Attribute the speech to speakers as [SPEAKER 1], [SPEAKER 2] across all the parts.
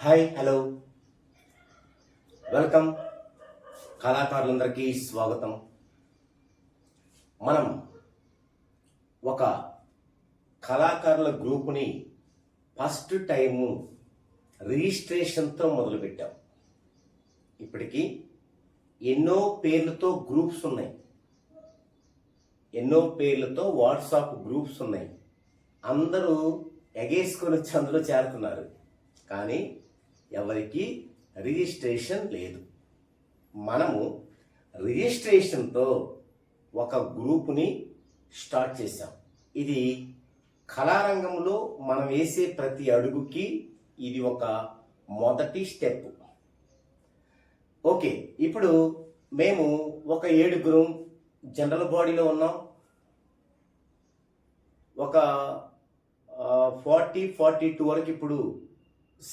[SPEAKER 1] Hi hello welcome కళాకారులందరికీ స్వాగతం. మనం ఒక కళాకారుల గ్రూపుని ఫస్ట్ టైము రిజిస్ట్రేషన్తో మొదలుపెట్టాం. ఇప్పటికీ ఎన్నో పేర్లతో గ్రూప్స్ ఉన్నాయి, ఎన్నో పేర్లతో వాట్సాప్ గ్రూప్స్ ఉన్నాయి. అందరూ ఎగేసుకొని వచ్చి అందులో చేరుతున్నారు, కానీ ఎవరికి రిజిస్ట్రేషన్ లేదు. మనము రిజిస్ట్రేషన్తో ఒక గ్రూపుని స్టార్ట్ చేశాం. ఇది కళారంగంలో మనం వేసే ప్రతి అడుగుకి ఇది ఒక మొదటి స్టెప్. ఓకే, ఇప్పుడు మేము ఒక 7 జనరల్ బాడీలో ఉన్నాం. ఒక 42 వరకు ఇప్పుడు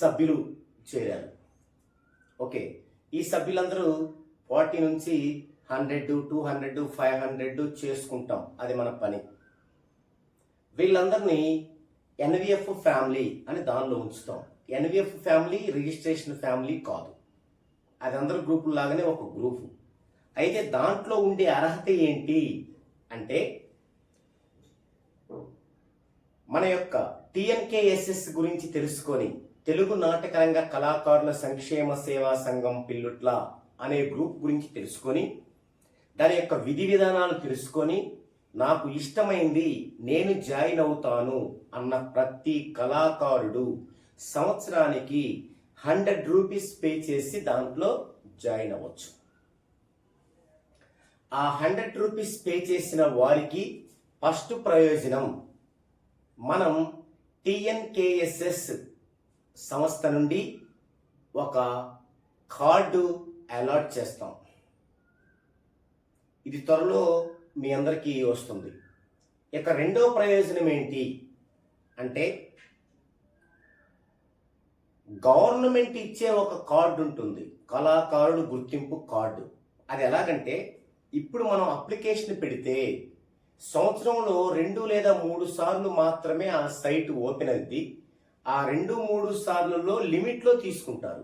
[SPEAKER 1] సభ్యులు చేరారు. ఓకే, ఈ సభ్యులందరూ 40 నుంచి 100, 200, 500 చేసుకుంటాం. అది మన పని. వీళ్ళందరినీ ఎన్విఎఫ్ ఫ్యామిలీ అని దానిలో ఉంచుతాం. ఎన్విఎఫ్ ఫ్యామిలీ రిజిస్ట్రేషన్ ఫ్యామిలీ కాదు, అది అందరు గ్రూపుల లాగానే ఒక గ్రూపు. అయితే దాంట్లో ఉండే అర్హత ఏంటి అంటే, మన యొక్క టిఎన్కేఎస్ఎస్ గురించి తెలుసుకొని తెలుగు నాటకరంగ కళాకారుల సంక్షేమ సేవా సంఘం పిల్లుట్ల అనే గ్రూప్ గురించి తెలుసుకొని దాని యొక్క విధి విధానాలు తెలుసుకొని నాకు ఇష్టమైంది నేను జాయిన్ అవుతాను అన్న ప్రతి కళాకారుడు సంవత్సరానికి 100 రూపీస్ పే చేసి దాంట్లో జాయిన్ అవ్వచ్చు. ఆ 100 రూపీస్ పే చేసిన వారికి ఫస్ట్ ప్రయోజనం, మనం టిఎన్కేఎస్ఎస్ సంస్థ నుండి ఒక కార్డు అలాట్ చేస్తాం. ఇది త్వరలో మీ అందరికీ వస్తుంది. ఇక రెండో ప్రయోజనం ఏంటి అంటే, గవర్నమెంట్ ఇచ్చే ఒక కార్డు ఉంటుంది, కళాకారుడు గుర్తింపు కార్డు. అది ఎలాగంటే, ఇప్పుడు మనం అప్లికేషన్ పెడితే సంవత్సరంలో 2 లేదా 3 సార్లు మాత్రమే ఆ సైట్ ఓపెన్ అవుద్ది. ఆ 2-3 సార్లలో లిమిట్లో తీసుకుంటారు,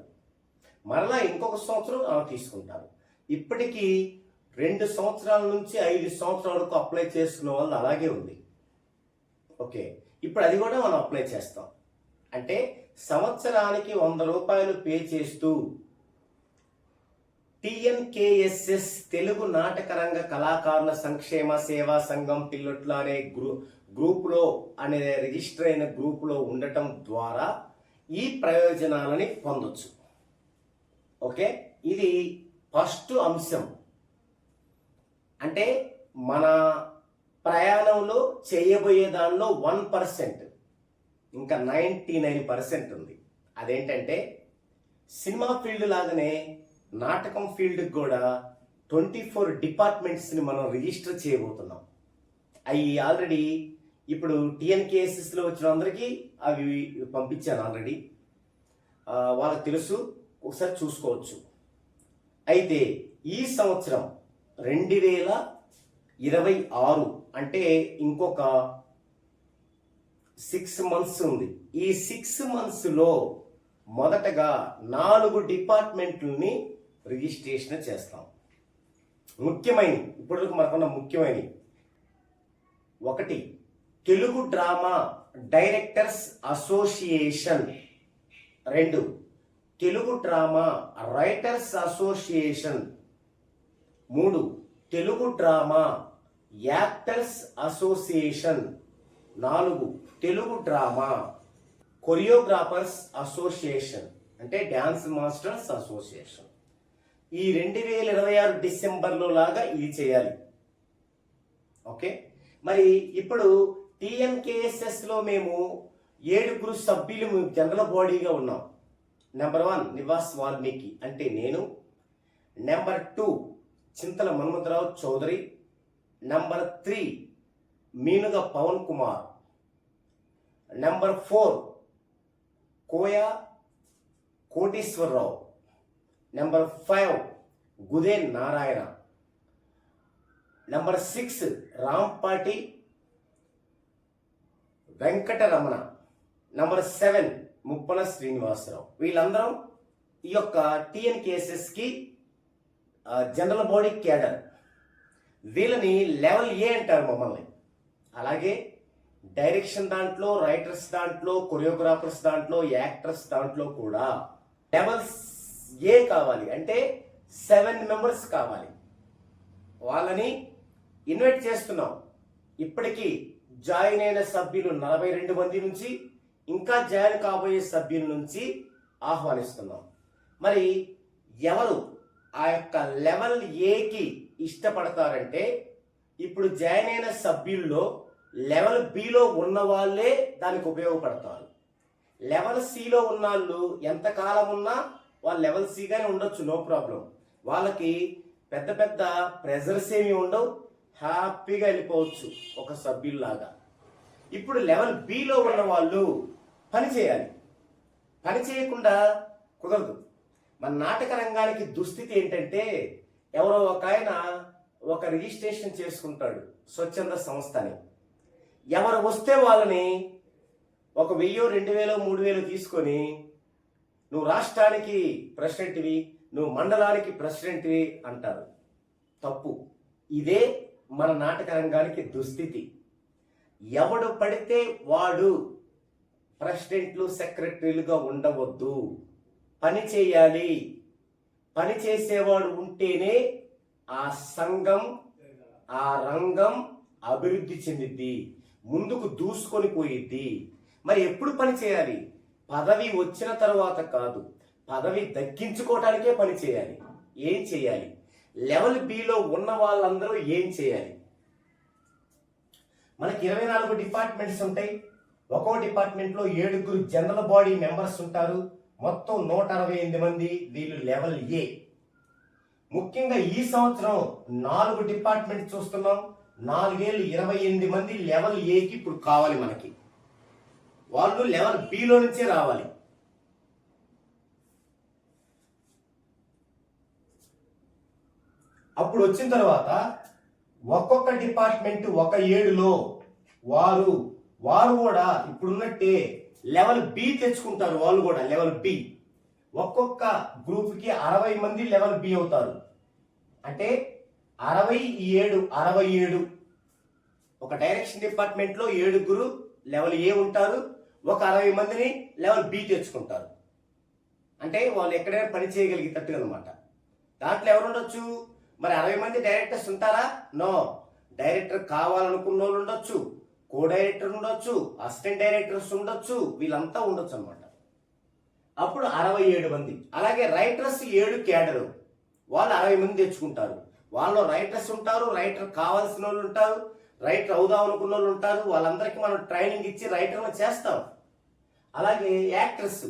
[SPEAKER 1] మరలా ఇంకొక సంవత్సరం తీసుకుంటారు. ఇప్పటికీ 2 సంవత్సరాల నుంచి 5 సంవత్సరాల వరకు అప్లై చేసుకున్న వాళ్ళు అలాగే ఉంది. ఓకే, ఇప్పుడు అది కూడా మనం అప్లై చేస్తాం. అంటే సంవత్సరానికి 100 రూపాయలు పే చేస్తూ టిఎన్కేఎస్ఎస్ తెలుగు నాటకరంగ కళాకారుల సంక్షేమ సేవా సంఘం పిల్లుట్ల అనే గ్రూపులో అనే రిజిస్టర్ అయిన గ్రూపులో ఉండటం ద్వారా ఈ ప్రయోజనాలని పొందొచ్చు. ఓకే, ఇది ఫస్ట్ అంశం. అంటే మన ప్రయాణంలో చేయబోయే దానిలో 1%, ఇంకా 99% ఉంది. అదేంటంటే, సినిమా ఫీల్డ్ లాగానే నాటకం ఫీల్డ్కి కూడా 24 డిపార్ట్మెంట్స్ని మనం రిజిస్టర్ చేయబోతున్నాం. అవి ఆల్రెడీ ఇప్పుడు టిఎన్కేఎస్ఎస్లో వచ్చిన అందరికీ అవి పంపించాను ఆల్రెడీ, వాళ్ళకి తెలుసు, ఒకసారి చూసుకోవచ్చు. అయితే ఈ సంవత్సరం 2026 అంటే ఇంకొక 6 మంత్స్ ఉంది. ఈ 6 మంత్స్లో మొదటగా 4 డిపార్ట్మెంట్లని రిజిస్ట్రేషన్ చేస్తాం. ముఖ్యమైనవి, ఇప్పటివరకు మనకున్న ముఖ్యమైనవి: 1 Telugu drama directors association, 2 Telugu drama writers association, 3 Telugu drama actors association, 4 Telugu drama choreographers association అంటే డ్యాన్స్ మాస్టర్స్ అసోసియేషన్. ఈ 2026 డిసెంబర్లో లాగా ఇది చేయాలి. ఓకే, మరి ఇప్పుడు టిఎన్కేఎస్ఎస్లో మేము 7 సభ్యులు జనరల్ బాడీగా ఉన్నాం. నెంబర్ 1 నివాస్ వాల్మీకి అంటే నేను, number 2 Chintala Manmatharao Chowdary, number 3 Meenuga Pavan Kumar, number 4 Koya Koteswararao, number 5 Guden Narayana, number 6 Rampati Venkataramana, number 7 Muppana Srinivasarao, వీళ్ళందరం ఈ యొక్క టిఎన్కేఎస్ఎస్కి జనరల్ బాడీ క్యాడర్. వీళ్ళని లెవెల్ ఏ అంటారు మమ్మల్ని. అలాగే డైరెక్షన్ దాంట్లో, రైటర్స్ దాంట్లో, కొరియోగ్రాఫర్స్ దాంట్లో, యాక్టర్స్ దాంట్లో కూడా లెవెల్స్ ఏ కావాలి అంటే 7 మెంబర్స్ కావాలి. వాళ్ళని ఇన్వైట్ చేస్తున్నాం. ఇప్పటికీ జాయిన్ అయిన సభ్యులు 42 మంది నుంచి ఇంకా జాయిన్ కాబోయే సభ్యుల నుంచి ఆహ్వానిస్తున్నాం. మరి ఎవరు ఆ యొక్క లెవెల్ ఏకి ఇష్టపడతారంటే, ఇప్పుడు జాయిన్ అయిన సభ్యుల్లో లెవెల్ బిలో ఉన్న వాళ్ళే దానికి ఉపయోగపడతారు. లెవెల్ సిలో ఉన్న వాళ్ళు ఎంతకాలం ఉన్నా వాళ్ళు లెవెల్ సిగానే ఉండొచ్చు, నో ప్రాబ్లం. వాళ్ళకి పెద్ద పెద్ద ప్రెజర్స్ ఏమి ఉండవు, హ్యాపీగా వెళ్ళిపోవచ్చు ఒక సభ్యుల్లాగా. ఇప్పుడు లెవెల్ బిలో ఉన్న వాళ్ళు పని చేయాలి. పని చేయకుండా కుదరదు. మన నాటక రంగానికి దుస్థితి ఏంటంటే, ఎవరో ఒక ఆయన ఒక రిజిస్ట్రేషన్ చేసుకుంటాడు స్వచ్ఛంద సంస్థని. ఎవరు వస్తే వాళ్ళని ఒక 1000, 2000, 3000 తీసుకొని, నువ్వు రాష్ట్రానికి ప్రెసిడెంట్వి, నువ్వు మండలానికి ప్రెసిడెంట్వి అంటారు. తప్పు. ఇదే మన నాటక రంగానికి దుస్థితి. ఎవడు పడితే వాడు ప్రెసిడెంట్లు, సెక్రటరీలుగా ఉండవద్దు. పని చేయాలి. పని చేసేవాడు ఉంటేనే ఆ సంఘం, ఆ రంగం అభివృద్ధి చెందిద్ది, ముందుకు దూసుకొని పోయిద్ది. మరి ఎప్పుడు పని చేయాలి? పదవి వచ్చిన తర్వాత కాదు, పదవి దక్కించుకోవటానికే పని చేయాలి. ఏం చేయాలి? లెవెల్ బిలో ఉన్న వాళ్ళందరూ ఏం చేయాలి? మనకి 24 డిపార్ట్మెంట్స్ ఉంటాయి. ఒక్కో డిపార్ట్మెంట్లో 7 జనరల్ బాడీ మెంబర్స్ ఉంటారు. మొత్తం 168 మంది. వీళ్ళు లెవెల్ ఏ. ముఖ్యంగా ఈ సంవత్సరం 4 డిపార్ట్మెంట్ చూస్తున్నాం. 4,028 మంది లెవెల్ ఏకి ఇప్పుడు కావాలి మనకి. వాళ్ళు లెవెల్ బిలో నుంచే రావాలి. అప్పుడు వచ్చిన తర్వాత ఒక్కొక్క డిపార్ట్మెంట్ ఒక 7లో వారు కూడా ఇప్పుడున్నట్టే లెవెల్ బి తెచ్చుకుంటారు. వాళ్ళు కూడా లెవెల్ బి. ఒక్కొక్క గ్రూప్కి 60 మంది లెవెల్ బి అవుతారు. అంటే 67. ఒక డైరెక్షన్ డిపార్ట్మెంట్లో 7 లెవెల్ ఏ ఉంటారు. ఒక 60 మందిని లెవెల్ బి తెచ్చుకుంటారు. అంటే వాళ్ళు ఎక్కడైనా పని చేయగలిగేటట్టుగా అనమాట. దాంట్లో ఎవరు ఉండొచ్చు? మరి 60 మంది డైరెక్టర్స్ ఉంటారా? నో. డైరెక్టర్ కావాలనుకున్న వాళ్ళు ఉండొచ్చు, కో డైరెక్టర్ ఉండొచ్చు, అసిస్టెంట్ డైరెక్టర్స్ ఉండొచ్చు, వీళ్ళంతా ఉండొచ్చు అనమాట. అప్పుడు 67 మంది. అలాగే రైటర్స్ 7 క్యాడరు, వాళ్ళు 60 మంది తెచ్చుకుంటారు. వాళ్ళు రైటర్స్ ఉంటారు, రైటర్ కావాల్సిన వాళ్ళు ఉంటారు, రైటర్ అవుదాం అనుకున్న వాళ్ళు ఉంటారు. వాళ్ళందరికీ మనం ట్రైనింగ్ ఇచ్చి రైటర్ను చేస్తాం. అలాగే యాక్టర్స్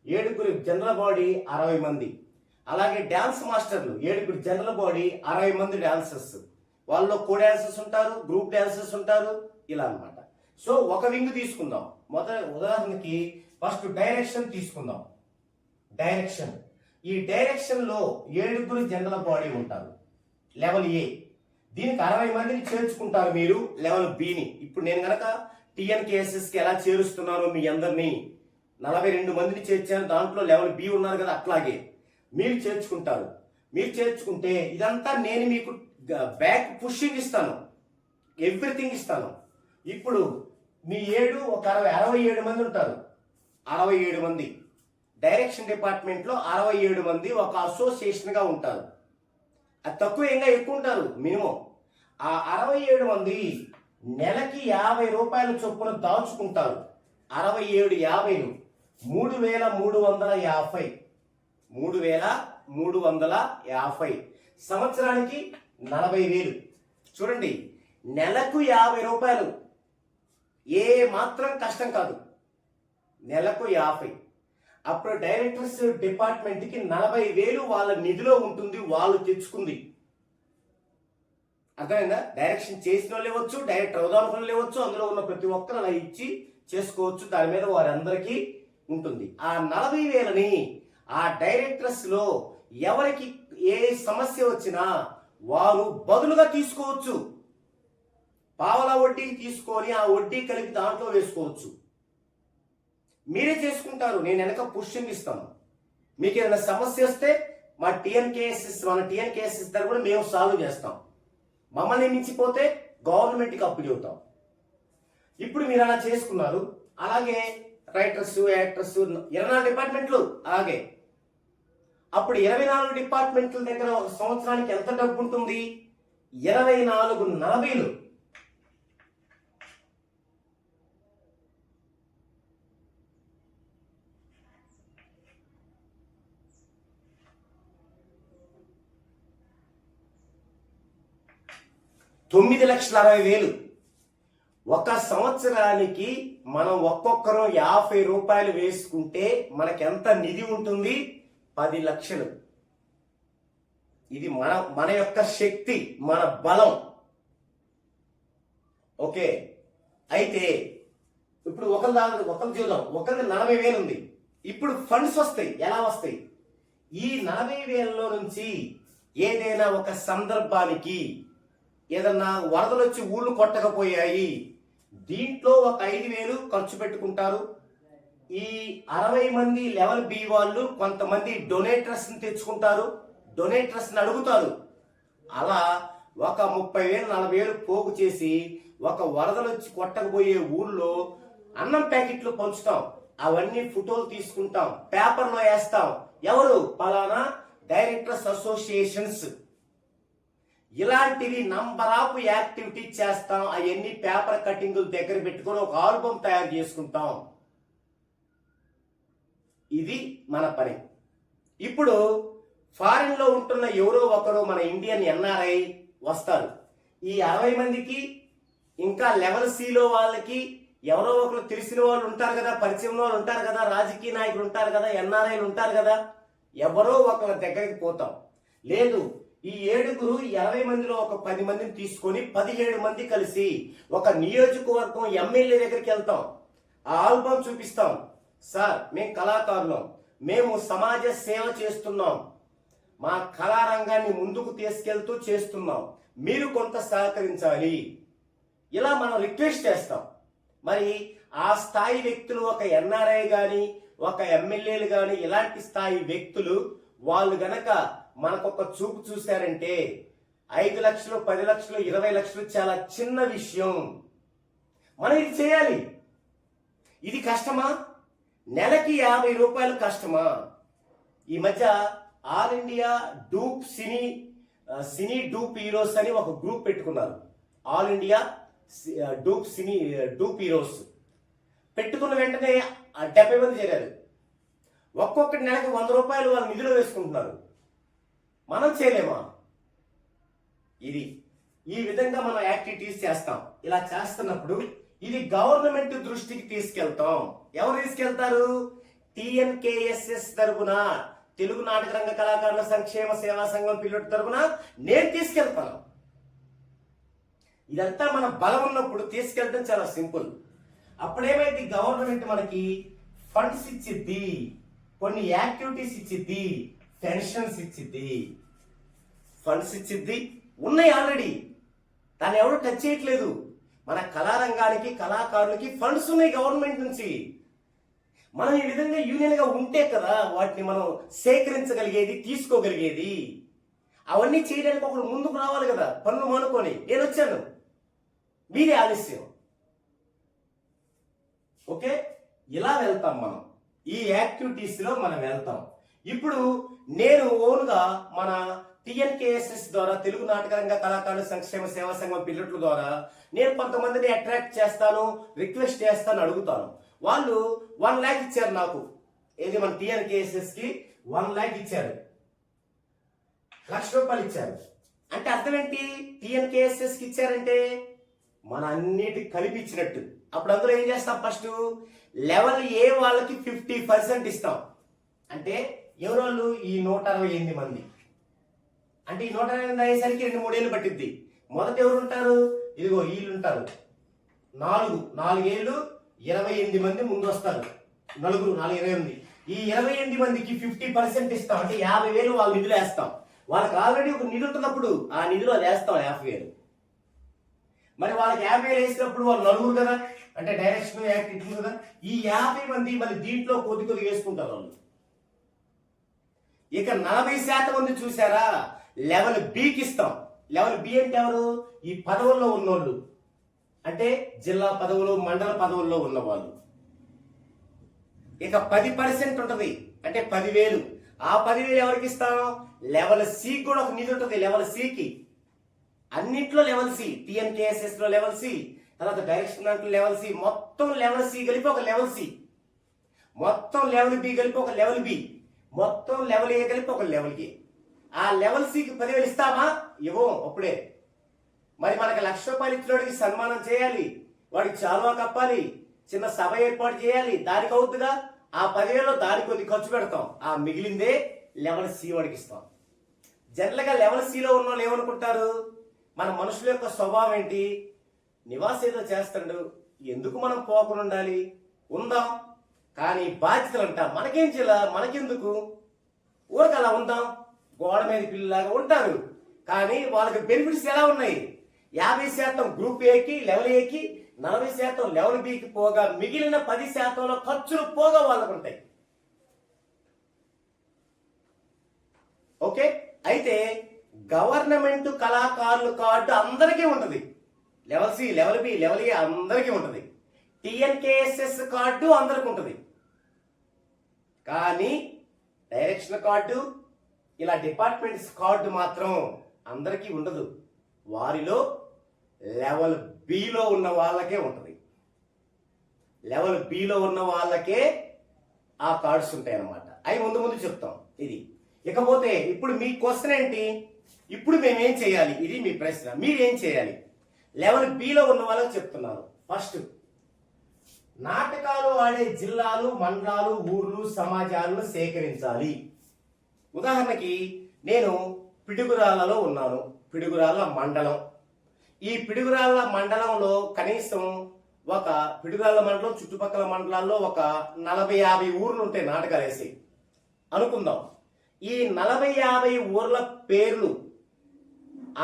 [SPEAKER 1] 7 జనరల్ బాడీ 60 మంది. అలాగే డ్యాన్స్ మాస్టర్లు 7 జనరల్ బాడీ 60 మంది డాన్సర్స్. వాళ్ళలో కో డాన్సర్స్ ఉంటారు, గ్రూప్ డాన్సర్స్ ఉంటారు, ఇలా అనమాట. సో ఒక వింగ్ తీసుకుందాం. ఉదాహరణకి ఫస్ట్ డైరెక్షన్ తీసుకుందాం. డైరెక్షన్, ఈ డైరెక్షన్ లో 7 జనరల్ బాడీ ఉంటారు లెవెల్ ఏ. దీనికి 60 మందిని చేర్చుకుంటారు మీరు లెవెల్ బిని. ఇప్పుడు నేను గనక టిఎన్కేఎస్ఎస్కి ఎలా చేరుస్తున్నాను మీ అందరినీ, 42 మందిని చేర్చాను. దాంట్లో లెవెల్ బి ఉన్నారు కదా, అట్లాగే మీరు చేర్చుకుంటారు. మీరు చేర్చుకుంటే ఇదంతా నేను మీకు బ్యాక్ పుషింగ్ ఇస్తాను, ఎవ్రీథింగ్ ఇస్తాను. ఇప్పుడు మీ 7 ఒక 67 మంది ఉంటారు. 67 మంది డైరెక్షన్ డిపార్ట్మెంట్లో 67 మంది ఒక అసోసియేషన్గా ఉంటారు. అది తక్కువ ఇంకా ఎక్కువ ఉంటారు మినిమం. ఆ 67 మంది నెలకి 50 రూపాయల చొప్పున దాచుకుంటారు. 67 50 3,350. 3,350. సంవత్సరానికి 40,000. చూడండి, నెలకు 50 రూపాయలు. ఏ మాత్రం కష్టం కాదు. నెలకు 50. అప్పుడు డైరెక్టర్స్ డిపార్ట్మెంట్కి 40,000 వాళ్ళ నిధిలో ఉంటుంది, వాళ్ళు తెచ్చుకుంది. అర్థమైందా? డైరెక్షన్ చేసిన వాళ్ళు ఇవ్వచ్చు, డైరెక్టర్ అవగాహన ఇవ్వచ్చు, అందులో ఉన్న ప్రతి ఒక్కరు అలా ఇచ్చి చేసుకోవచ్చు. దాని మీద వారందరికీ ఉంటుంది. ఆ 40,000ని ఆ డైరెక్టర్స్ లో ఎవరికి ఏ సమస్య వచ్చినా వారు బదులుగా తీసుకోవచ్చు. పావలా వడ్డీకి తీసుకొని ఆ వడ్డీ కలిపి దాంట్లో వేసుకోవచ్చు. మీరే చేసుకుంటారు. నేను వెనక పుష్టింగ్ ఇస్తాను. మీకు ఏదైనా సమస్య వస్తే మన టీఎన్కేఎస్ఎస్ దగ్గర కూడా మేము సాల్వ్ చేస్తాం. మమ్మల్ని మించిపోతే గవర్నమెంట్కి అప్పు చెబుతాం. ఇప్పుడు మీరు అలా చేసుకున్నారు. అలాగే రైటర్స్, యాక్టర్స్ 24 డిపార్ట్మెంట్లు. అలాగే అప్పుడు 24 డిపార్ట్మెంట్ల దగ్గర ఒక సంవత్సరానికి ఎంత డబ్బు ఉంటుంది? 24,40,000. $9,60,000. ఒక సంవత్సరానికి మనం ఒక్కొక్కరు 50 రూపాయలు వేసుకుంటే మనకి ఎంత నిధి ఉంటుంది? 10 లక్షలు. ఇది మన యొక్క శక్తి, మన బలం. ఓకే, అయితే ఇప్పుడు ఒకరు చూద్దాం. ఒకరిది 40,000 ఉంది. ఇప్పుడు ఫండ్స్ వస్తాయి. ఎలా వస్తాయి? ఈ 40,000లో నుంచి ఏదైనా ఒక సందర్భానికి ఏదన్నా వరదలు వచ్చి ఊళ్ళు కొట్టకపోయాయి, దీంట్లో ఒక 5,000 ఖర్చు పెట్టుకుంటారు. ఈ 60 మంది లెవెల్ బి వాళ్ళు కొంతమంది డొనేటర్స్ తెచ్చుకుంటారు, డొనేటర్స్ అడుగుతారు. అలా ఒక 30,000 40,000 పోగు చేసి ఒక వరదలు వచ్చి కొట్టకపోయే ఊళ్ళో అన్నం ప్యాకెట్లు పంచుతాం. అవన్నీ ఫోటోలు తీసుకుంటాం, పేపర్లో వేస్తాం. ఎవరు? పలానా డైరెక్టర్స్ అసోసియేషన్స్. ఇలాంటివి నంబర్ ఆఫ్ యాక్టివిటీ చేస్తాం. అవన్నీ పేపర్ కటింగులు దగ్గర పెట్టుకొని ఒక ఆల్బమ్ తయారు చేసుకుంటాం. ఇది మన పని. ఇప్పుడు ఫారిన్ లో ఉంటున్న ఎవరో ఒకరు మన ఇండియన్ ఎన్ఆర్ఐ వస్తారు. ఈ 60 మందికి ఇంకా లెవెల్ సిలో వాళ్ళకి ఎవరో ఒకరు తెలిసిన వాళ్ళు ఉంటారు కదా, పరిచయం వాళ్ళు ఉంటారు కదా, రాజకీయ నాయకులు ఉంటారు కదా, ఎన్ఆర్ఐలు ఉంటారు కదా, ఎవరో ఒకరి దగ్గరికి పోతాం. లేదు, ఈ 7 20 మందిలో ఒక 10 మందిని తీసుకొని 17 మంది కలిసి ఒక నియోజకవర్గం ఎమ్మెల్యే దగ్గరికి వెళ్తాం. ఆ ఆల్బమ్ చూపిస్తాం. సార్, మేము కళాకారులం, మేము సమాజ సేవ చేస్తున్నాం, మా కళారంగాన్ని ముందుకు తీసుకెళ్తూ చేస్తున్నాం, మీరు కొంత సహకరించాలి. ఇలా మనం రిక్వెస్ట్ చేస్తాం. మరి ఆ స్థాయి వ్యక్తులు, ఒక ఎన్ఆర్ఐ కానీ ఒక ఎమ్మెల్యేలు కానీ, ఇలాంటి స్థాయి వ్యక్తులు వాళ్ళు గనక మనకొక చూపు చూశారంటే 5 లక్షలు, 10 లక్షలు, 20 లక్షలు చాలా చిన్న విషయం. మనం ఇది చేయాలి. ఇది కష్టమా? నెలకి 50 రూపాయలు కష్టమా? ఈ మధ్య ఆల్ ఇండియా డూప్ సినీ డూప్ హీరోస్ అని ఒక గ్రూప్ పెట్టుకున్నారు. ఆల్ ఇండియా డూప్ హీరోస్ పెట్టుకున్న వెంటనే 70 మంది చేరారు. ఒక్కొక్కటి నెలకు 100 రూపాయలు వాళ్ళు నిధిలో వేసుకుంటున్నారు. మనం చేయలేమా? ఈ విధంగా మనం యాక్టివిటీస్ చేస్తాం. ఇలా చేస్తున్నప్పుడు ఇది గవర్నమెంట్ దృష్టికి తీసుకెళ్తాం. ఎవరు తీసుకెళ్తారు? టీఎన్కేఎస్ఎస్ తరపున, తెలుగు నాటక రంగ కళాకారుల సంక్షేమ సేవా సంఘం పిల్లల తరపున నేను తీసుకెళ్తాను. ఇదంతా మన బలం ఉన్నప్పుడు తీసుకెళ్ళడం చాలా సింపుల్. అప్పుడేమైతే గవర్నమెంట్ మనకి ఫండ్స్ ఇచ్చిద్ది, కొన్ని యాక్టివిటీస్ ఇచ్చిద్ది, పెన్షన్స్ ఇచ్చిద్ది, ఫండ్స్ ఇచ్చిద్ది. ఉన్నాయి ఆల్రెడీ, దాన్ని ఎవరు టచ్ చేయట్లేదు. మన కళారంగానికి, కళాకారులకి ఫండ్స్ ఉన్నాయి గవర్నమెంట్ నుంచి. మనం ఈ విధంగా యూనియన్ గా ఉంటే కదా వాటిని మనం సేకరించగలిగేది, తీసుకోగలిగేది. అవన్నీ చేయడానికి ఒకడు ముందుకు రావాలి కదా. పనులు మానుకొని నేను వచ్చాను, మీరే ఆలస్యం. ఓకే, ఇలా వెళ్తాం మనం. ఈ యాక్టివిటీస్ లో మనం వెళ్తాం. ఇప్పుడు నేను ఓన్గా మన టీఎన్కేఎస్ఎస్ ద్వారా, తెలుగు నాటక రంగ కళాకారుల సంక్షేమ సేవా సంఘం పిల్లల ద్వారా నేను కొంతమందిని అట్రాక్ట్ చేస్తాను, రిక్వెస్ట్ చేస్తాను, అడుగుతాను. వాళ్ళు 1 lakh ఇచ్చారు నాకు. ఏది? మన టీఎన్కేఎస్ఎస్ కి 1 lakh ఇచ్చారు, ₹1,00,000 ఇచ్చారు. అంటే అర్థం ఏంటి? టీఎన్కేఎస్ఎస్ కి ఇచ్చారంటే మన అన్నిటికి కలిపి ఇచ్చినట్టు. అప్పుడు అందులో ఏం చేస్తాం? ఫస్ట్ లెవెల్ ఏ వాళ్ళకి 50% ఇస్తాం. అంటే ఎవరోళ్ళు? ఈ 168 మంది. అంటే ఈ 168 అయ్యేసరికి 2-3 ఏళ్ళు పట్టిద్ది. మొదట ఎవరు ఉంటారు? ఇదిగో వీళ్ళు ఉంటారు. 4 ఏళ్ళు 28 మంది ముందు వస్తారు. 28. ఈ 28 మందికి 50% ఇస్తాం. అంటే 50,000 వాళ్ళ నిధులు వేస్తాం. వాళ్ళకి ఆల్రెడీ ఒక నిధి ఉంటున్నప్పుడు ఆ నిధిలో వేస్తాం 50,000. మరి వాళ్ళకి 50,000 వేసినప్పుడు వాళ్ళు 4 కదా, అంటే డైరెక్షన్ యాక్ట్ ఇట్లు కదా. ఈ 50 మంది మళ్ళీ దీంట్లో కొద్ది కొద్ది వేసుకుంటారు వాళ్ళు. ఇక 40% మంది చూసారా లెవెల్ బికి ఇస్తాం. లెవెల్ బి అంటే ఎవరు? ఈ పదవుల్లో ఉన్నోళ్ళు, అంటే జిల్లా పదవులు, మండల పదవుల్లో ఉన్నవాళ్ళు. ఇక 10% ఉంటుంది, అంటే 10,000. ఆ 10,000 ఎవరికి ఇస్తాం? లెవెల్ సి కూడా ఒక నిధి ఉంటుంది. లెవెల్ సికి అన్నింటిలో లెవెల్ సి, టిఎన్కేఎస్ఎస్ లో లెవెల్ సి, తర్వాత డైరెక్షన్ దాంట్లో లెవెల్ సి, మొత్తం లెవెల్ సి కలిపి ఒక లెవెల్ సి, మొత్తం లెవెల్ బి కలిపి ఒక లెవెల్ బి, మొత్తం లెవెల్ ఏ కలిపి ఒక లెవెల్ ఏ. ఆ లెవెల్ సికి 10,000 ఇస్తామా? ఇవ్వం అప్పుడే. మరి మనకి ₹1,00,000 ఇచ్చినోడికి సన్మానం చేయాలి, వాడికి చాలువా కప్పాలి, చిన్న సభ ఏర్పాటు చేయాలి, దానికి అవుతుందిగా. ఆ 10,000లో దానికి కొద్ది ఖర్చు పెడతాం, ఆ మిగిలిందే లెవెల్ సి వాడికి ఇస్తాం. జనరల్గా లెవెల్ సిలో ఉన్న వాళ్ళు ఏమనుకుంటారు? మన మనుషుల యొక్క స్వభావం ఏంటి? నివాసం ఏదో చేస్తాడు, ఎందుకు మనం పోకుండా ఉండాలి, ఉందాం. కానీ బాధ్యతలు అంట మనకేం చేయాలి, మనకెందుకు, ఊరికి అలా ఉందాం, గోడ మీద పిల్లలాగా ఉంటారు. కానీ వాళ్ళకి బెనిఫిట్స్ ఎలా ఉన్నాయి? 50% గ్రూప్ ఏకి, లెవెల్ ఏకి, 40% లెవెల్ బికి పోగా మిగిలిన 10%లో ఖర్చులు పోగా వాళ్ళకు ఉంటాయి. ఓకే, అయితే గవర్నమెంట్ కళాకారుల కార్డు అందరికీ ఉంటుంది. Level C, level B, level A అందరికీ ఉంటుంది. టిఎన్కేఎస్ఎస్ కార్డు అందరికి ఉంటుంది. కానీ డైరెక్షన్ కార్డు, ఇలా డిపార్ట్మెంట్స్ కార్డు మాత్రం అందరికీ ఉండదు. వారిలో లెవెల్ బిలో ఉన్న వాళ్ళకే ఉంటుంది. లెవెల్ బిలో ఉన్న వాళ్ళకే ఆ కార్డ్స్ ఉంటాయి అన్నమాట. అవి ముందు ముందు చెప్తాం. ఇది ఇకపోతే ఇప్పుడు మీ క్వశ్చన్ ఏంటి? ఇప్పుడు మేమేం చేయాలి? ఇది మీ ప్రశ్న. మీరేం చేయాలి? లెవెల్ బిలో ఉన్న వాళ్ళకి చెప్తున్నాను. ఫస్ట్, నాటకాలు ఆడే జిల్లాలు, మండలాలు, ఊర్లు, సమాజాలను సేకరించాలి. ఉదాహరణకి నేను పిడుగురాళ్లలో ఉన్నాను, పిడుగురాళ్ల మండలం. ఈ పిడుగురాళ్ల మండలంలో కనీసం ఒక పిడుగురాళ్ల మండలం చుట్టుపక్కల మండలాల్లో ఒక 40-50 ఊర్లు ఉంటాయి నాటకాలు వేసి అనుకుందాం. ఈ 40-50 ఊర్ల పేర్లు,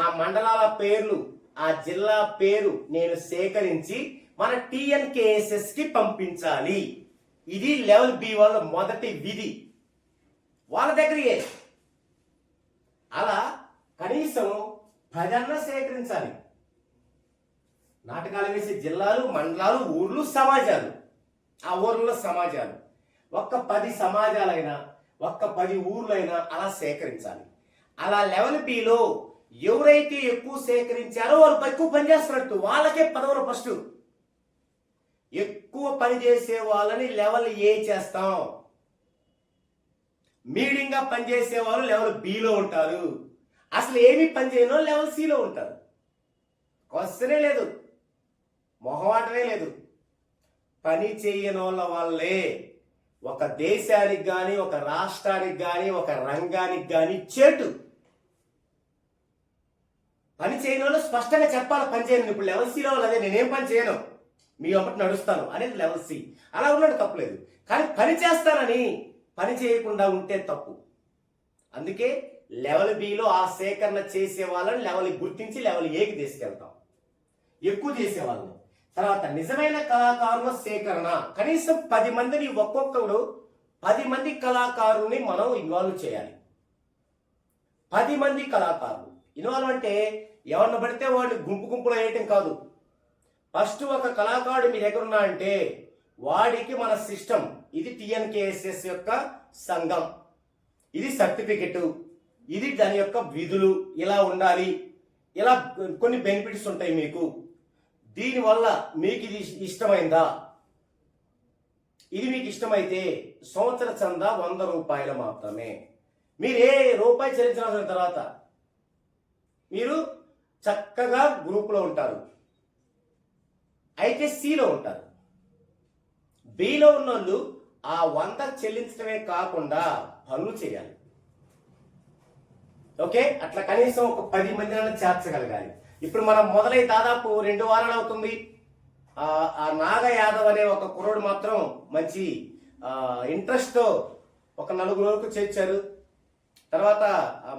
[SPEAKER 1] ఆ మండలాల పేర్లు, ఆ జిల్లా పేరు నేను సేకరించి మన టిఎన్కేఎస్ఎస్ కి పంపించాలి. ఇది లెవెల్ బి వాళ్ళ మొదటి విధి. వాళ్ళ దగ్గరే అలా కనీసం 10 సేకరించాలి. నాటకాలు వేసే జిల్లాలు, మండలాలు, ఊర్లు, సమాజాలు, ఆ ఊర్లలో సమాజాలు ఒక్క 10 సమాజాలైనా, ఒక్క 10 ఊర్లైనా అలా సేకరించాలి. అలా లెవెల్ బిలో ఎవరైతే ఎక్కువ సేకరించారో వాళ్ళు ఎక్కువ పని చేస్తున్నట్టు, వాళ్ళకే పదవులు. ఫస్ట్ ఎక్కువ పని చేసే వాళ్ళని లెవెల్ ఏ చేస్తాం. మీడియంగా పనిచేసే వాళ్ళు లెవెల్ బిలో ఉంటారు. అసలు ఏమి పని చేయనో లెవెల్ సిలో ఉంటారు. క్వశ్చనే లేదు, మొహమాటమే లేదు. పని చేయనోళ్ళ వల్లే ఒక దేశానికి కానీ, ఒక రాష్ట్రానికి కానీ, ఒక రంగానికి కానీ చేటు. పని చేయని వాళ్ళు స్పష్టంగా చెప్పాలి పని చేయను. ఇప్పుడు లెవెల్ సిలో వాళ్ళు అదే, నేనేం పని చేయను, మీ ఒకటి నడుస్తాను అనేది లెవెల్ సి. అలా ఉన్నాడు తప్పులేదు. కానీ పని చేస్తానని పని చేయకుండా ఉంటే తప్పు. అందుకే లెవెల్ బిలో ఆ సేకరణ చేసే వాళ్ళని లెవెల్ గుర్తించి లెవెల్ ఏకి తీసుకెళ్తాం, ఎక్కువ చేసే వాళ్ళని. తర్వాత నిజమైన కళాకారుల సేకరణ, కనీసం 10 మందిని, ఒక్కొక్కరు 10 మంది కళాకారుల్ని మనం ఇన్వాల్వ్ చేయాలి. 10 మంది కళాకారులు ఇన్వాల్వ్ అంటే ఎవరిని పడితే వాళ్ళు గుంపు గుంపులో వేయటం కాదు. ఫస్ట్ ఒక కళాకారుడు మీ దగ్గర ఉన్నా అంటే వాడికి మన సిస్టమ్, ఇది టిఎన్కేఎస్ఎస్ యొక్క సంఘం, ఇది సర్టిఫికెట్, ఇది దాని యొక్క విధులు, ఇలా ఉండాలి, ఇలా కొన్ని బెనిఫిట్స్ ఉంటాయి మీకు, దీనివల్ల మీకు ఇది ఇష్టమైందా, ఇది మీకు ఇష్టమైతే సంవత్సర చందా ₹100 మాత్రమే. మీరు ఏ రూపాయి చెల్లించిన తర్వాత మీరు చక్కగా గ్రూపులో ఉంటారు. అయితే సిలో ఉంటారు. బిలో ఉన్న వాళ్ళు ఆ 100 చెల్లించడమే కాకుండా పనులు చేయాలి. ఓకే, అట్లా కనీసం ఒక 10 మందిని చేర్చగలగాలి. ఇప్పుడు మనం మొదలై దాదాపు 2 వారాలు అవుతుంది. ఆ నాగ యాదవ్ అనే ఒక కుర్రోడు మాత్రం మంచి ఇంట్రెస్ట్తో ఒక 4 వరకు చేర్చారు. తర్వాత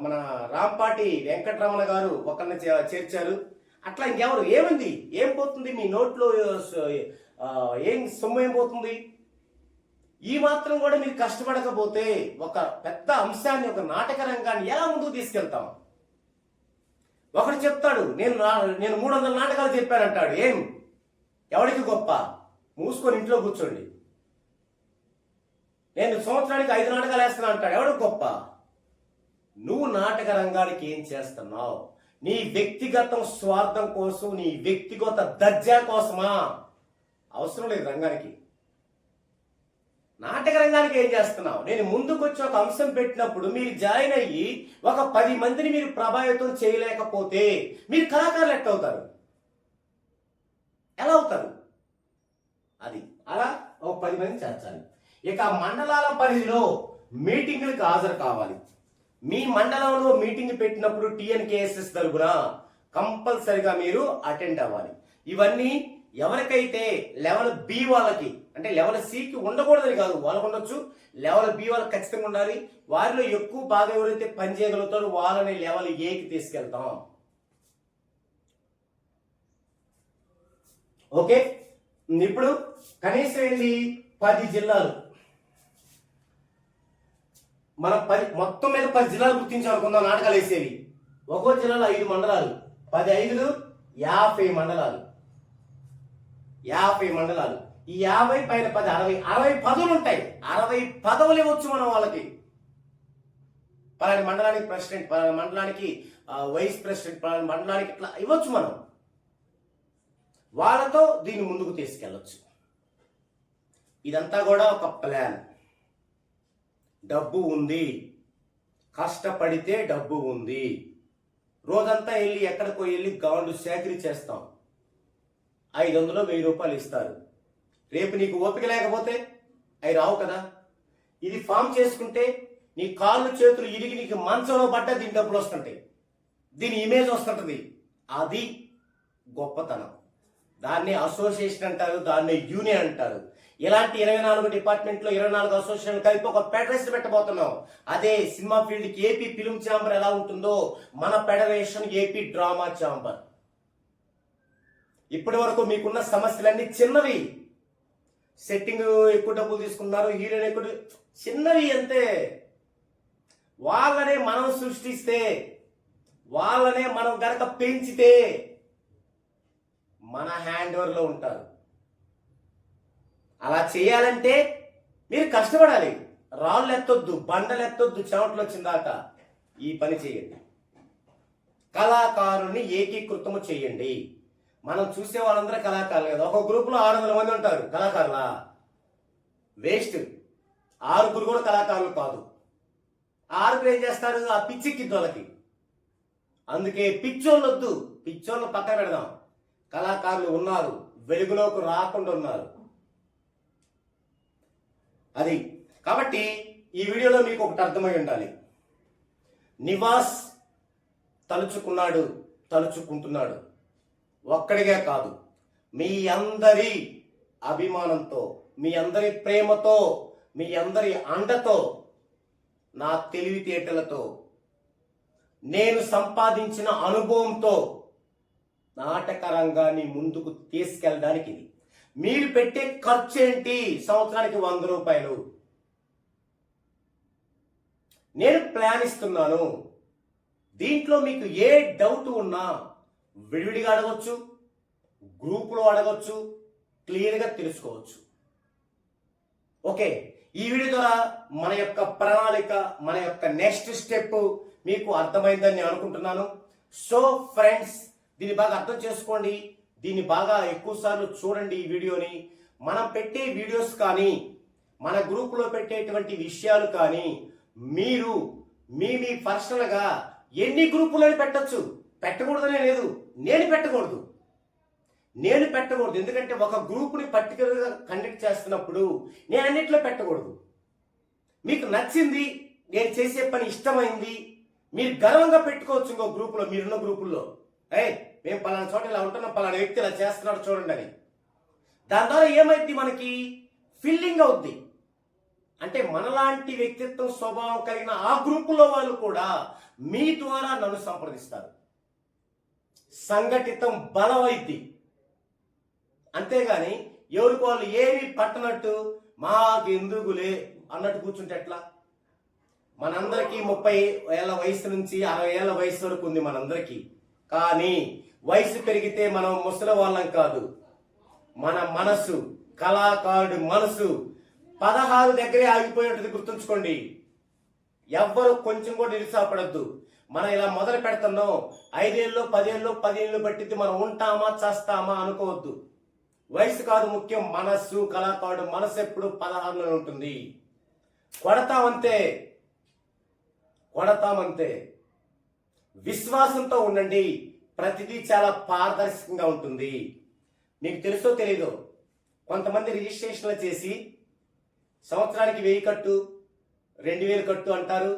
[SPEAKER 1] మన రాంపాటి వెంకటరమణ గారు ఒకరిని చేర్చారు. అట్లా ఇంకెవరు, ఏముంది, ఏం పోతుంది మీ నోట్లో ఏం సొమ్ము ఏం పోతుంది? ఈ మాత్రం కూడా మీరు కష్టపడకపోతే ఒక పెద్ద అంశాన్ని, ఒక నాటక రంగాన్ని ఎలా ముందుకు తీసుకెళ్తాం? ఒకడు చెప్తాడు, నేను 300 నాటకాలు చెప్పానంటాడు. ఏం, ఎవరికి గొప్ప? మూసుకొని ఇంట్లో కూర్చోండి. నేను సంవత్సరానికి 5 నాటకాలు వేస్తున్నా అంటాడు. ఎవరికి గొప్ప? నువ్వు నాటక రంగానికి ఏం చేస్తున్నావు? నీ వ్యక్తిగత స్వార్థం కోసం, నీ వ్యక్తిగత దర్జా కోసమా? అవసరం లేదు రంగానికి. నాటక రంగానికి ఏం చేస్తున్నావు? నేను ముందుకు వచ్చి ఒక అంశం పెట్టినప్పుడు మీరు జాయిన్ అయ్యి ఒక 10 మందిని మీరు ప్రభావితం చేయలేకపోతే మీరు కళాకారులు ఎట్లా అవుతారు? ఎలా అవుతారు? అది అలా ఒక 10 మంది చేర్చాలి. ఇక మండలాల పరిధిలో మీటింగులకు హాజరు కావాలి. మీ మండలంలో మీటింగ్ పెట్టినప్పుడు టీఎన్కేఎస్ఎస్ తరపున కంపల్సరిగా మీరు అటెండ్ అవ్వాలి. ఇవన్నీ ఎవరికైతే లెవెల్ బి వాళ్ళకి, అంటే లెవెల్ సికి ఉండకూడదని కాదు, వాళ్ళకు ఉండొచ్చు, లెవెల్ బి వాళ్ళకి ఖచ్చితంగా ఉండాలి. వారిలో ఎక్కువ బాగా ఎవరైతే పని చేయగలుగుతారో వాళ్ళని లెవెల్ ఏకి తీసుకెళ్తాం. ఓకే, ఇప్పుడు కనీసం ఏంటి 10 జిల్లాలు, మనం మొత్తం మీద 10 జిల్లాలు గుర్తించాలనుకుందాం. నాటకాలు వేసేవి ఒక్కో జిల్లాలో 5 మండలాలు, 10 5 50 మండలాలు. 50 మండలాలు. ఈ 50 పైన 10 60 పదవులు ఉంటాయి. 60 పదవులు ఇవ్వచ్చు మనం వాళ్ళకి. పలాని మండలానికి ప్రెసిడెంట్, పలాని మండలానికి వైస్ ప్రెసిడెంట్, పలాని మండలానికి ఇట్లా ఇవ్వచ్చు మనం. వాళ్ళతో దీన్ని ముందుకు తీసుకెళ్ళచ్చు. ఇదంతా కూడా ఒక ప్లాన్. డబ్బు ఉంది, కష్టపడితే డబ్బు ఉంది. రోజంతా వెళ్ళి ఎక్కడికో వెళ్ళి గాండు సేకరి చేస్తాం. 500 1000 రూపాయలు ఇస్తారు. రేపు నీకు ఓపిక లేకపోతే అవి రావు కదా. ఇది ఫామ్ చేసుకుంటే నీ కాళ్ళు చేతులు ఇరిగి నీకు మంచంలో పడ్డా దీని డబ్బులు వస్తుంటాయి, దీని ఇమేజ్ వస్తుంటుంది. అది గొప్పతనం. దాన్ని అసోసియేషన్ అంటారు, దాన్ని యూనియన్ అంటారు. ఇలాంటి 24 డిపార్ట్మెంట్లో 24 అసోసియేషన్ కలిపి ఒక ఫెడరేషన్ పెట్టబోతున్నాం. అదే సినిమా ఫీల్డ్కి ఏపీ ఫిల్మ్ ఛాంబర్ ఎలా ఉంటుందో మన ఫెడరేషన్ ఏపీ డ్రామా ఛాంబర్. ఇప్పటి వరకు మీకున్న సమస్యలన్నీ చిన్నవి. సెట్టింగ్ ఎక్కువ డబ్బులు తీసుకున్నారు, హీరోయిన్ ఎక్కువ, చిన్నవి అంతే. వాళ్ళనే మనం సృష్టిస్తే, వాళ్ళనే మనం గనక పెంచితే మన హ్యాండ్ ఓవర్లో ఉంటారు. అలా చేయాలంటే మీరు కష్టపడాలి. రాళ్ళు ఎత్తొద్దు, బండలు ఎత్తొద్దు, చెమటలు వచ్చిందాక ఈ పని చేయండి. కళాకారుని ఏకీకృతము చేయండి. మనం చూసే వాళ్ళందరూ కళాకారులు కదా. ఒక గ్రూపులో 600 మంది ఉంటారు. కళాకారులా? వేస్ట్. 6 కూడా కళాకారులు కాదు. 6 ఏం చేస్తారు? ఆ పిచ్చిక్కిద్దు వాళ్ళకి. అందుకే పిచ్చోళ్ళు వద్దు, పిచ్చోళ్ళు పక్కన పెడదాం. కళాకారులు ఉన్నారు, వెలుగులోకి రాకుండా ఉన్నారు. అది కాబట్టి ఈ వీడియోలో మీకు ఒకటి అర్థమై ఉండాలి. నివాస్ తలుచుకున్నాడు, తలుచుకుంటున్నాడు. ఒక్కడిగా కాదు, మీ అందరి అభిమానంతో, మీ అందరి ప్రేమతో, మీ అందరి అండతో, నా తెలివితేటలతో, నేను సంపాదించిన అనుభవంతో నాటక రంగాన్ని ముందుకు తీసుకెళ్ళడానికి ఇది. మీరు పెట్టే ఖర్చు ఏంటి? సంవత్సరానికి 100 రూపాయలు. నేను ప్లాన్ ఇస్తున్నాను. దీంట్లో మీకు ఏ డౌట్ ఉన్నా విడివిడిగా అడగొచ్చు, గ్రూపులో అడగొచ్చు, క్లియర్గా తెలుసుకోవచ్చు. ఓకే, ఈ వీడియో ద్వారా మన యొక్క ప్రణాళిక, మన యొక్క నెక్స్ట్ స్టెప్ మీకు అర్థమైందని నేను అనుకుంటున్నాను. సో ఫ్రెండ్స్, దీన్ని బాగా అర్థం చేసుకోండి. దీన్ని బాగా ఎక్కువ సార్లు చూడండి. ఈ వీడియోని మనం పెట్టే వీడియోస్ కానీ, మన గ్రూపులో పెట్టేటువంటి విషయాలు కానీ మీరు మీ పర్సనల్గా ఎన్ని గ్రూపులని పెట్టచ్చు. పెట్టకూడదనే లేదు, నేను పెట్టకూడదు. ఎందుకంటే ఒక గ్రూప్ని పర్టికులర్గా కండక్ట్ చేస్తున్నప్పుడు నేను అన్నిట్లో పెట్టకూడదు. మీకు నచ్చింది, నేను చేసే పని ఇష్టమైంది, మీరు గర్వంగా పెట్టుకోవచ్చు. ఇంకో గ్రూపులో, మీరున్న గ్రూపుల్లో, మేము పలానా చోట ఇలా ఉంటున్నాం, పలానా వ్యక్తి ఇలా చేస్తున్నాడు చూడండి అని. దాని ద్వారా ఏమైంది? మనకి ఫీలింగ్ అవుద్ది. అంటే మనలాంటి వ్యక్తిత్వం, స్వభావం కలిగిన ఆ గ్రూపులో వాళ్ళు కూడా మీ ద్వారా నన్ను సంప్రదిస్తారు. సంఘటితం బలమైద్ది. అంతేగాని ఎవరికి వాళ్ళు ఏమి పట్టనట్టు మాకు ఎందుకులే అన్నట్టు కూర్చుంటే ఎట్లా? మనందరికీ 30 ఏళ్ల వయసు నుంచి 60 ఏళ్ల వయసు వరకు ఉంది మనందరికీ. కానీ వయసు పెరిగితే మనం ముసలి వాళ్ళం కాదు. మన మనసు, కళాకారుడి మనసు 16 దగ్గరే ఆగిపోయినట్టు గుర్తుంచుకోండి. ఎవ్వరు కొంచెం కూడా నిరుత్సాహపడద్దు. మనం ఇలా మొదలు పెడుతున్నాం, 5 ఏళ్ళు 10 ఏళ్ళు 10 ఏళ్ళు పట్టిద్ది, మనం ఉంటామా చేస్తామా అనుకోవద్దు. వయసు కాదు ముఖ్యం, మనస్సు. కళాకారుడు మనసు ఎప్పుడు 16లోనే ఉంటుంది. కొడతామంతే. విశ్వాసంతో ఉండండి. ప్రతిదీ చాలా పారదర్శకంగా ఉంటుంది. మీకు తెలుసో తెలీదో, కొంతమంది రిజిస్ట్రేషన్లు చేసి సంవత్సరానికి 1000 కట్టు, 2000 కట్టు అంటారు.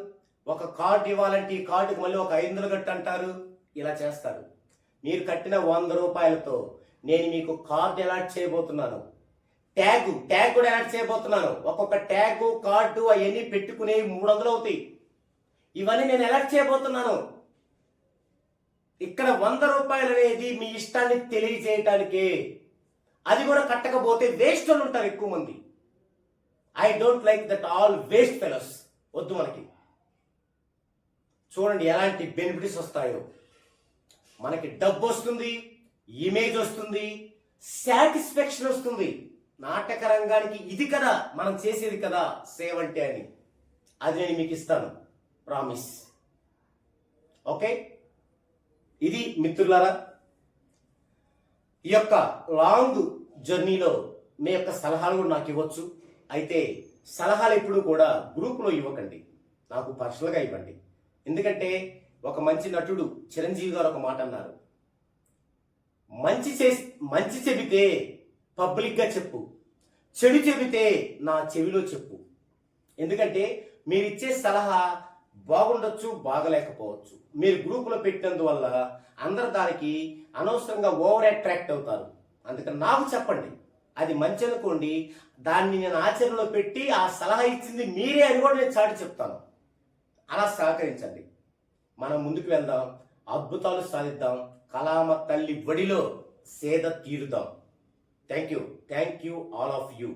[SPEAKER 1] ఒక కార్డు ఇవ్వాలంటే ఈ కార్డుకి మళ్ళీ ఒక 500 కట్టు అంటారు. ఇలా చేస్తారు. మీరు కట్టిన 100 రూపాయలతో నేను మీకు కార్డు అలాట్ చేయబోతున్నాను. ట్యాగ్ కూడా అలాట్ చేయబోతున్నాను. ఒక్కొక్క ట్యాగ్, కార్డు అవన్నీ పెట్టుకునే 300 అవుతాయి. ఇవన్నీ నేను అలాట్ చేయబోతున్నాను. ఇక్కడ 100 రూపాయలు అనేది మీ ఇష్టాన్ని తెలియజేయటానికే. అది కూడా కట్టకపోతే వేస్ట్ వాళ్ళు ఉంటారు ఎక్కువ మంది. I don't like that all waste fellows. వద్దు మనకి. చూడండి ఎలాంటి బెనిఫిట్స్ వస్తాయో. మనకి డబ్బు వస్తుంది, ఇమేజ్ వస్తుంది, సాటిస్ఫాక్షన్ వస్తుంది. నాటక రంగానికి ఇది కదా మనం చేసేది కదా సేవ్ అంటే అని. అది నేను మీకు ఇస్తాను, ప్రామిస్. ఓకే, ఇది మిత్రులారా, ఈ యొక్క లాంగ్ జర్నీలో మీ యొక్క సలహాలు కూడా నాకు ఇవ్వచ్చు. అయితే సలహాలు ఎప్పుడు కూడా గ్రూపులో ఇవ్వకండి, నాకు పర్సనల్గా ఇవ్వండి. ఎందుకంటే ఒక మంచి నటుడు చిరంజీవి గారు ఒక మాట అన్నారు, మంచి చెబితే పబ్లిక్గా చెప్పు, చెడు చెబితే నా చెవిలో చెప్పు. ఎందుకంటే మీరు ఇచ్చే సలహా బాగుండొచ్చు, బాగలేకపోవచ్చు. మీరు గ్రూపులో పెట్టినందువల్ల అందరు దానికి అనవసరంగా ఓవర్ అట్రాక్ట్ అవుతారు. అందుకని నాకు చెప్పండి, అది మంచి అనుకోండి, దాన్ని నేను ఆచరణలో పెట్టి ఆ సలహా ఇచ్చింది మీరే అని కూడా నేను చాటి చెప్తాను. అలా సహకరించండి. మనం ముందుకు వెళ్దాం, అద్భుతాలు సాధిద్దాం, కళామ తల్లి ఒడిలో సేద తీరుదాం. Thank you all of you.